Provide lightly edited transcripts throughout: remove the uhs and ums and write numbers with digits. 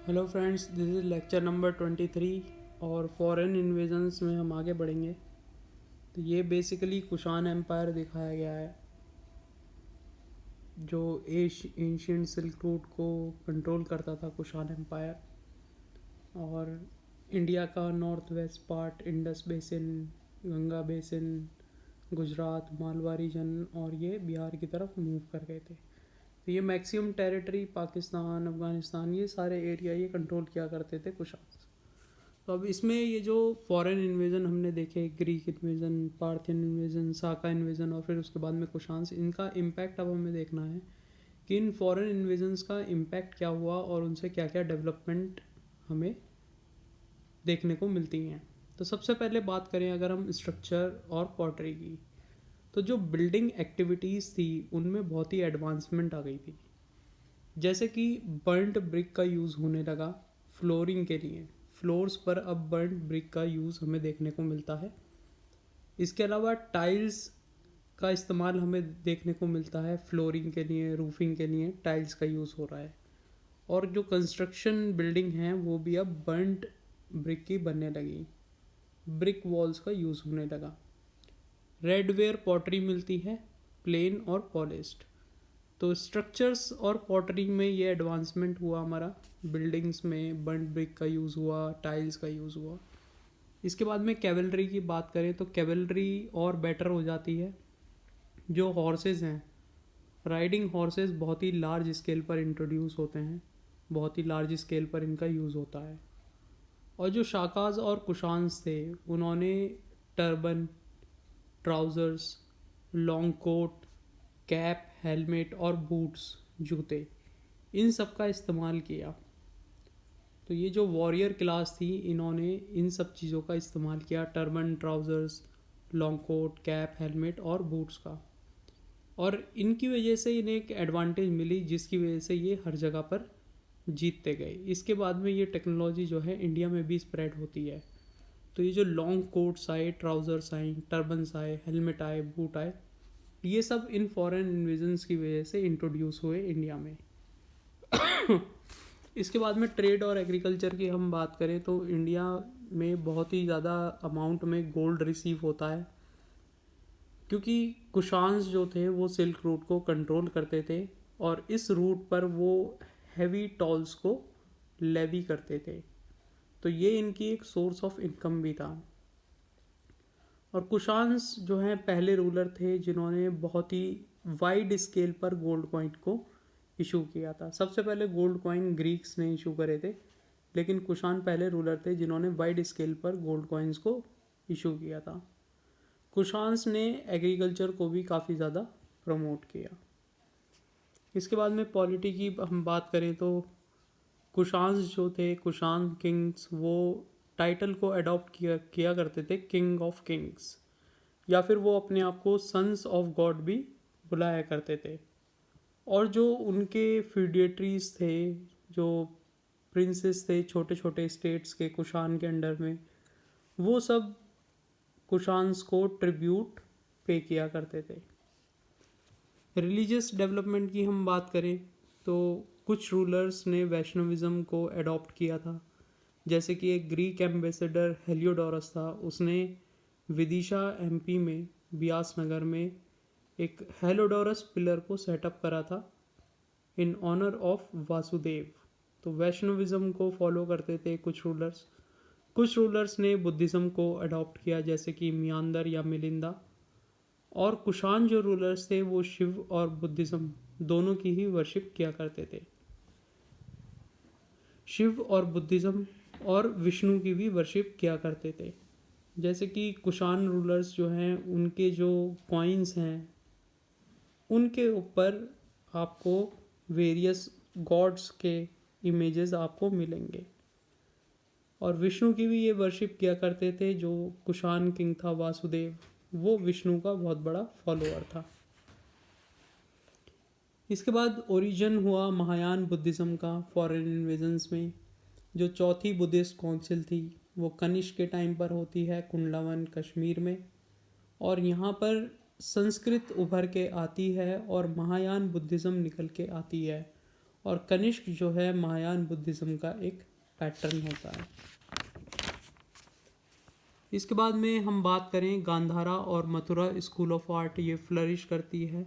Hello friends, this is lecture number 23 और foreign invasions में हम आगे बढ़ेंगे। तो ये बेसिकली कुषाण एम्पायर दिखाया गया है जो एशियन सिल्क रूट को कंट्रोल करता था, कुषाण एम्पायर। और इंडिया का north west part, Indus basin, Ganga basin, Gujarat, Malwa region और ये बिहार की तरफ मूव कर गए थे। तो ये मैक्सिमम टेरिटरी पाकिस्तान, अफ़गानिस्तान, ये सारे एरिया ये कंट्रोल किया करते थे कुषाण। तो अब इसमें ये जो फॉरेन इन्वेजन हमने देखे, ग्रीक इन्वेजन, पार्थियन इन्वेजन, साका इन्वेजन और फिर उसके बाद में कुषाण, इनका इम्पैक्ट अब हमें देखना है कि इन फॉरेन इन्वेजन्स का इम्पैक्ट क्या हुआ और उनसे क्या क्या डेवलपमेंट हमें देखने को मिलती हैं। तो सबसे पहले बात करें अगर हम स्ट्रक्चर और पॉटरी की, तो जो बिल्डिंग एक्टिविटीज़ थी उनमें बहुत ही एडवांसमेंट आ गई थी। जैसे कि बर्न्ड ब्रिक का यूज़ होने लगा फ्लोरिंग के लिए। फ्लोर्स पर अब बर्न्ड ब्रिक का यूज़ हमें देखने को मिलता है। इसके अलावा टाइल्स का इस्तेमाल हमें देखने को मिलता है फ्लोरिंग के लिए, रूफिंग के लिए टाइल्स का यूज़ हो रहा है। और जो कंस्ट्रक्शन बिल्डिंग हैं वो भी अब बर्न्ड ब्रिक की बनने लगी, ब्रिक वॉल्स का यूज़ होने लगा। रेडवेयर पॉटरी मिलती है, प्लेन और पॉलिश्ड। तो स्ट्रक्चर्स और पॉटरी में ये एडवांसमेंट हुआ हमारा। बिल्डिंग्स में बर्न्ड ब्रिक का यूज़ हुआ, टाइल्स का यूज़ हुआ। इसके बाद में कैवलरी की बात करें तो कैवलरी और बेटर हो जाती है। जो हॉर्सेस हैं, राइडिंग हॉर्सेस बहुत ही लार्ज स्केल पर इंट्रोड्यूस होते हैं, बहुत ही लार्ज स्केल पर इनका यूज़ होता है। और जो शाकाज और कुशान्स थे उन्होंने turban, trousers, long coat, cap, helmet और बूट्स, जूते, इन सब का इस्तेमाल किया। तो ये जो वॉरियर क्लास थी इन्होंने इन सब चीज़ों का इस्तेमाल किया, turban, trousers, long coat, cap, helmet और बूट्स का। और इनकी वजह से इन्हें एक एडवांटेज मिली जिसकी वजह से ये हर जगह पर जीतते गए। इसके बाद में ये टेक्नोलॉजी जो है इंडिया में भी स्प्रेड होती है। तो ये जो लॉन्ग कोट्स आए, ट्राउज़र्स आए, टर्बन्स आए, हेलमेट आए, बूट आए, ये सब इन फॉरेन इन्वेजन्स की वजह से इंट्रोड्यूस हुए इंडिया में। इसके बाद में ट्रेड और एग्रीकल्चर की हम बात करें तो इंडिया में बहुत ही ज़्यादा अमाउंट में गोल्ड रिसीव होता है, क्योंकि कुशान्स जो थे वो सिल्क रूट को कंट्रोल करते थे और इस रूट पर वो हैवी टॉल्स को लेवी करते थे। तो ये इनकी एक सोर्स ऑफ इनकम भी था। और कुशान्स जो हैं पहले रूलर थे जिन्होंने बहुत ही वाइड स्केल पर गोल्ड कॉइन को इशू किया था। सबसे पहले गोल्ड कॉइन ग्रीक्स ने इशू करे थे, लेकिन कुषाण पहले रूलर थे जिन्होंने वाइड स्केल पर गोल्ड कॉइन्स को इशू किया था। कुशान्स ने एग्रीकल्चर को भी काफ़ी ज़्यादा प्रमोट किया। इसके बाद में पॉलिटी की हम बात करें तो कुशान्स जो थे, कुषाण किंग्स, वो टाइटल को अडॉप्ट किया करते थे किंग ऑफ किंग्स, या फिर वो अपने आप को सन्स ऑफ गॉड भी बुलाया करते थे। और जो उनके फ्यूडेटरीज थे, जो प्रिंसेस थे छोटे छोटे स्टेट्स के कुषाण के अंडर में, वो सब कुशान्स को ट्रिब्यूट पे किया करते थे। रिलीजियस डेवलपमेंट की हम बात करें तो कुछ रूलर्स ने वैष्णविज्म को अडॉप्ट किया था। जैसे कि एक ग्रीक एम्बेसडर हेलियोडोरस था, उसने विदिशा एमपी में, बियास नगर में एक हेलियोडोरस पिलर को सेटअप करा था इन ऑनर ऑफ वासुदेव। तो वैष्णविज्म को फॉलो करते थे कुछ रूलर्स। कुछ रूलर्स ने बुद्धिज़्म को अडॉप्ट किया जैसे कि मियांदर या मिलिंदा। और कुषाण जो रूलर्स थे वो शिव और बुद्धिज़्म दोनों की ही वर्शिप किया करते थे। शिव और बुद्धिज़्म और विष्णु की भी वर्शिप किया करते थे। जैसे कि कुषाण रूलर्स जो हैं उनके जो कॉइन्स हैं उनके ऊपर आपको वेरियस गॉड्स के इमेजेस आपको मिलेंगे। और विष्णु की भी ये वर्शिप किया करते थे। जो कुषाण किंग था वासुदेव, वो विष्णु का बहुत बड़ा फॉलोअर था। इसके बाद ओरिजिन हुआ महायान बुद्धिज़्म का फॉरेन इन्वेजन्स में। जो चौथी बुद्धिस्ट काउंसिल थी वो कनिष्क के टाइम पर होती है कुंडलावन कश्मीर में, और यहाँ पर संस्कृत उभर के आती है और महायान बुद्धिज़्म निकल के आती है। और कनिष्क जो है महायान बुद्धिज़्म का एक पैटर्न होता है। इसके बाद में हम बात करें गांधारा और मथुरा स्कूल ऑफ आर्ट, ये फ्लरिश करती है।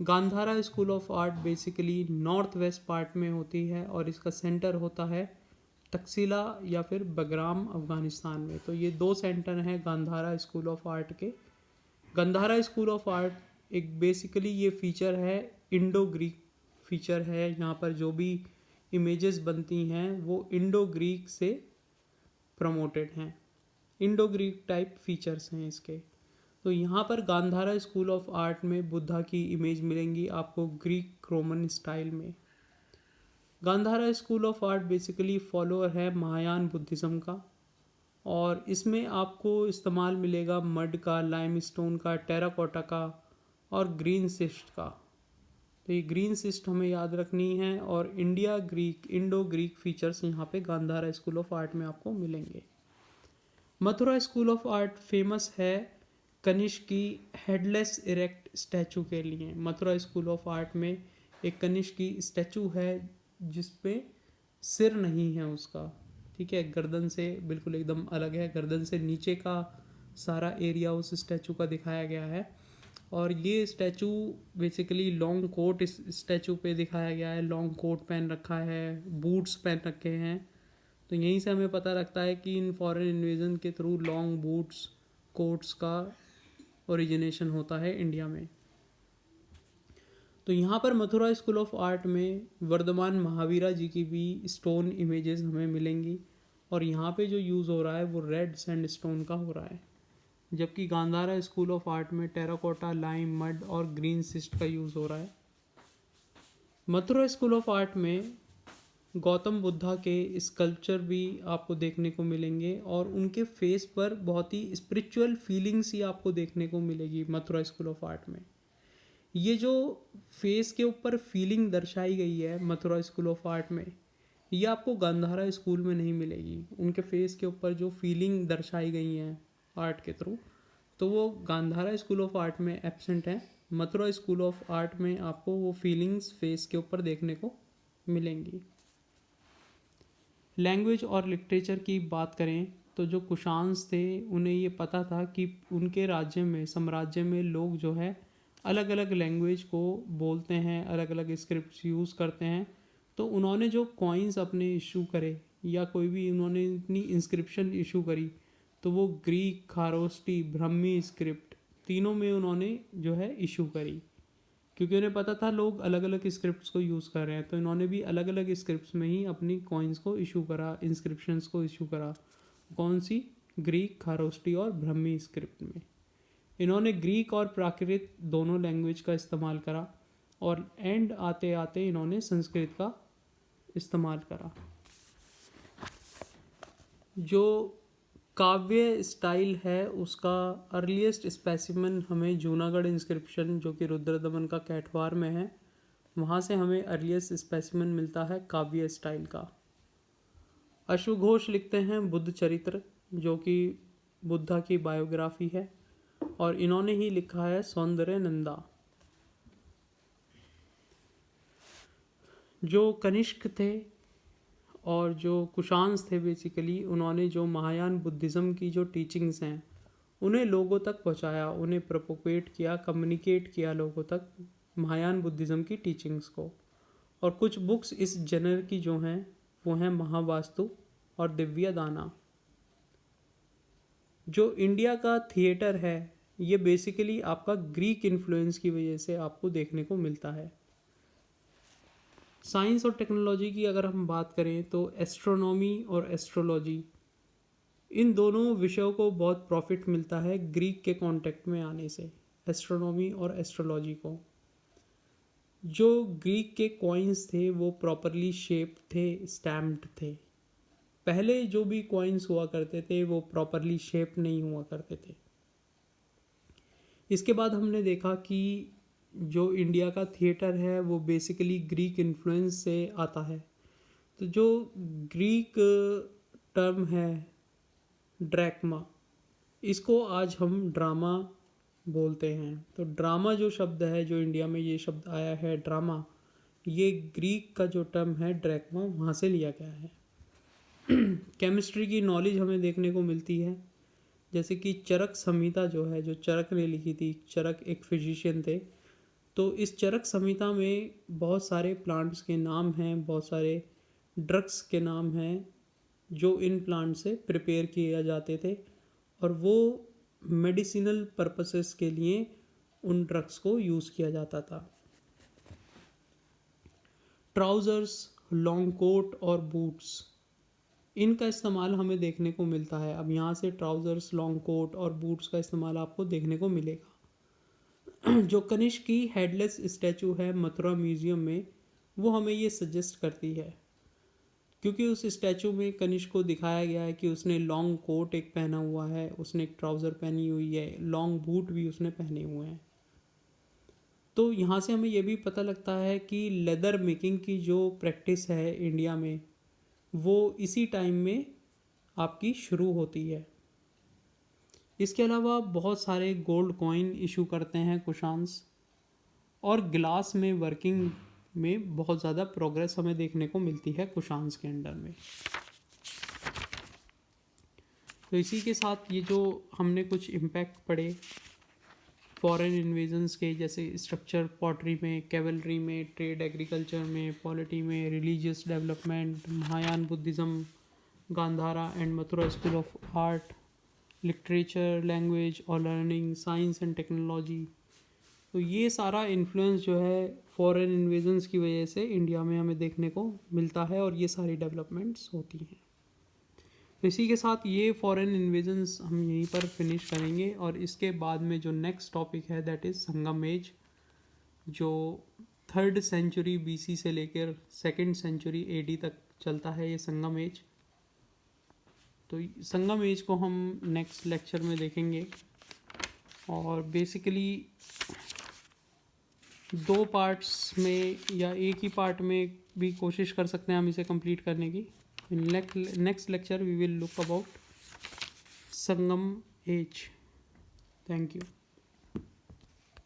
Gandhara school of art basically north west part में होती है और इसका सेंटर होता है तकसीला या फिर बगराम अफ़गानिस्तान में। तो ये दो सेंटर हैं गांधारा स्कूल ऑफ आर्ट के। गांधारा स्कूल ऑफ आर्ट एक बेसिकली ये फीचर है, इंडो ग्रीक फीचर है। यहाँ पर जो भी इमेजेस बनती हैं वो इंडो ग्रीक से प्रमोटेड हैं, इंडो ग्रीक टाइप फीचर्स हैं इसके। तो यहाँ पर गांधारा स्कूल ऑफ आर्ट में बुद्धा की इमेज मिलेंगी आपको ग्रीक रोमन स्टाइल में। Gandhara school of art basically follower है महायान बुद्धिज़्म का, और इसमें आपको इस्तेमाल मिलेगा मड का, लाइमस्टोन का, टेराकोटा का और ग्रीन सिस्ट का। तो ये ग्रीन सिस्ट हमें याद रखनी है, और इंडो ग्रीक फीचर्स यहाँ पे गांधारा स्कूल ऑफ आर्ट में आपको मिलेंगे। Mathura school of art famous है कनिष्क की हेडलेस इरेक्ट स्टैचू के लिए। मथुरा स्कूल ऑफ आर्ट में एक कनिष्क की स्टैचू है जिस पे सिर नहीं है उसका, ठीक है, गर्दन से बिल्कुल एकदम अलग है, गर्दन से नीचे का सारा एरिया उस स्टैचू का दिखाया गया है। और ये स्टैचू बेसिकली लॉन्ग कोट इस स्टैचू पे दिखाया गया है, लॉन्ग कोट पहन रखा है, बूट्स पहन रखे हैं। तो यहीं से हमें पता लगता है कि इन फॉरेन इन्वेजन के थ्रू लॉन्ग बूट्स कोट्स का ओरिजिनेशन होता है इंडिया में। तो यहाँ पर मथुरा स्कूल ऑफ आर्ट में वर्धमान महावीरा जी की भी स्टोन इमेजेस हमें मिलेंगी, और यहाँ पे जो यूज़ हो रहा है वो रेड सैंड स्टोन का हो रहा है, जबकि गांधारा स्कूल ऑफ आर्ट में टेराकोटा, लाइम, मड और ग्रीन सिस्ट का यूज़ हो रहा है। मथुरा स्कूल ऑफ आर्ट में गौतम बुद्धा के स्कल्पचर भी आपको देखने को मिलेंगे, और उनके फेस पर बहुत ही स्पिरिचुअल फीलिंग्स ही आपको देखने को मिलेगी मथुरा स्कूल ऑफ आर्ट में। ये जो फेस के ऊपर फीलिंग दर्शाई गई है मथुरा स्कूल ऑफ आर्ट में, ये आपको गांधारा स्कूल में नहीं मिलेगी। उनके फेस के ऊपर जो फीलिंग दर्शाई गई हैं आर्ट के थ्रू, तो वो गांधारा स्कूल ऑफ आर्ट में एब्सेंट है। मथुरा स्कूल ऑफ आर्ट में आपको वो फीलिंग्स फेस के ऊपर देखने को मिलेंगी। लैंग्वेज और लिटरेचर की बात करें तो जो कुशान्स थे उन्हें ये पता था कि उनके राज्य में, साम्राज्य में लोग जो है अलग अलग लैंग्वेज को बोलते हैं, अलग अलग स्क्रिप्ट्स यूज़ करते हैं। तो उन्होंने जो कॉइन्स अपने इशू करे या कोई भी उन्होंने इतनी इंस्क्रिप्शन इशू करी, तो वो ग्रीक, खारोष्टी, ब्रह्मी स्क्रिप्ट तीनों में उन्होंने जो है इशू करी, क्योंकि उन्हें पता था लोग अलग अलग स्क्रिप्ट्स को यूज़ कर रहे हैं। तो इन्होंने भी अलग अलग स्क्रिप्ट्स में ही अपनी कॉइन्स को इशू करा, इंस्क्रिप्शंस को इशू करा। कौन सी? ग्रीक, खारोष्टी और ब्रह्मी स्क्रिप्ट में। इन्होंने ग्रीक और प्राकृत दोनों लैंग्वेज का इस्तेमाल करा, और एंड आते आते इन्होंने संस्कृत का इस्तेमाल करा। जो काव्य स्टाइल है उसका अर्लीस्ट स्पेसिमन हमें जूनागढ़ इंस्क्रिप्शन, जो कि रुद्रदमन का कैटवार में है, वहाँ से हमें अर्लीस्ट स्पेसिमन मिलता है काव्य स्टाइल का। अश्वघोष लिखते हैं बुद्ध चरित्र, जो कि बुद्धा की बायोग्राफी है, और इन्होंने ही लिखा है सौंदर्य नंदा। जो कनिष्क थे और जो कुशान्स थे बेसिकली, उन्होंने जो महायान बुद्धिज़्म की जो टीचिंग्स हैं उन्हें लोगों तक पहुंचाया, उन्हें प्रोपोगेट किया, कम्युनिकेट किया लोगों तक महायान बुद्धिज़्म की टीचिंग्स को। और कुछ बुक्स इस जनर की जो हैं वो हैं महावास्तु और दिव्य दाना। जो इंडिया का थिएटर है ये बेसिकली आपका ग्रीक इन्फ्लुएंस की वजह से आपको देखने को मिलता है। साइंस और टेक्नोलॉजी की अगर हम बात करें तो एस्ट्रोनॉमी और एस्ट्रोलॉजी, इन दोनों विषयों को बहुत प्रॉफिट मिलता है ग्रीक के कांटेक्ट में आने से, एस्ट्रोनॉमी और एस्ट्रोलॉजी को। जो ग्रीक के कॉइन्स थे वो प्रॉपरली शेप्ड थे, स्टैम्प्ड थे। पहले जो भी कॉइन्स हुआ करते थे वो प्रॉपरली शेप नहीं हुआ करते थे। इसके बाद हमने देखा कि जो इंडिया का थिएटर है वो बेसिकली ग्रीक इन्फ्लुएंस से आता है। तो जो ग्रीक टर्म है ड्रैक्मा, इसको आज हम ड्रामा बोलते हैं। तो ड्रामा जो शब्द है, जो इंडिया में ये शब्द आया है ड्रामा, ये ग्रीक का जो टर्म है ड्रैक्मा वहाँ से लिया गया है। केमिस्ट्री की नॉलेज हमें देखने को मिलती है, जैसे कि चरक संहिता जो है, जो चरक ने लिखी थी, चरक एक फिजिशियन थे, तो इस चरक संहिता में बहुत सारे प्लांट्स के नाम हैं, बहुत सारे ड्रग्स के नाम हैं जो इन प्लांट से प्रिपेयर किए जाते थे, और वो मेडिसिनल पर्पसेस के लिए उन ड्रग्स को यूज़ किया जाता था। ट्राउज़र्स, लॉन्ग कोट और बूट्स, इनका इस्तेमाल हमें देखने को मिलता है। अब यहाँ से ट्राउज़र्स, लॉन्ग कोट और बूट्स का इस्तेमाल आपको देखने को मिलेगा। जो कनिष्क की हेडलेस स्टैचू है मथुरा म्यूज़ियम में, वो हमें ये सजेस्ट करती है, क्योंकि उस स्टैचू में कनिष्क को दिखाया गया है कि उसने लॉन्ग कोट एक पहना हुआ है, उसने एक ट्राउज़र पहनी हुई है, लॉन्ग बूट भी उसने पहने हुए हैं। तो यहाँ से हमें ये भी पता लगता है कि लेदर मेकिंग की जो प्रैक्टिस है इंडिया में, वो इसी टाइम में आपकी शुरू होती है। इसके अलावा बहुत सारे गोल्ड कॉइन इशू करते हैं कुशान्स, और ग्लास में वर्किंग में बहुत ज़्यादा प्रोग्रेस हमें देखने को मिलती है कुशान्स के अंडर में। तो इसी के साथ ये जो हमने कुछ इम्पैक्ट पढ़े फॉरेन इन्वेजन्स के, जैसे स्ट्रक्चर पॉटरी में, कैवलरी में, ट्रेड एग्रीकल्चर में, पॉलिटी में, religious development, Mahayana Buddhism, Gandhara and Mathura school of art, literature, language और लर्निंग, साइंस एंड टेक्नोलॉजी, तो ये सारा इन्फ्लुएंस जो है फॉरेन इन्वेजन्स की वजह से इंडिया में हमें देखने को मिलता है, और ये सारी डेवलपमेंट्स होती हैं। तो इसी के साथ ये फॉरेन इन्वेजन्स हम यहीं पर फिनिश करेंगे, और इसके बाद में जो नेक्स्ट टॉपिक है दैट इज़ संगम एज, जो 3rd सेंचुरी BC से लेकर 2nd सेंचुरी AD तक चलता है ये संगम एज। तो संगम एज को हम नेक्स्ट लेक्चर में देखेंगे, और बेसिकली 2 पार्ट्स में या एक ही पार्ट में भी कोशिश कर सकते हैं हम इसे कंप्लीट करने की। In next lecture we will look about Sangam age. Thank you.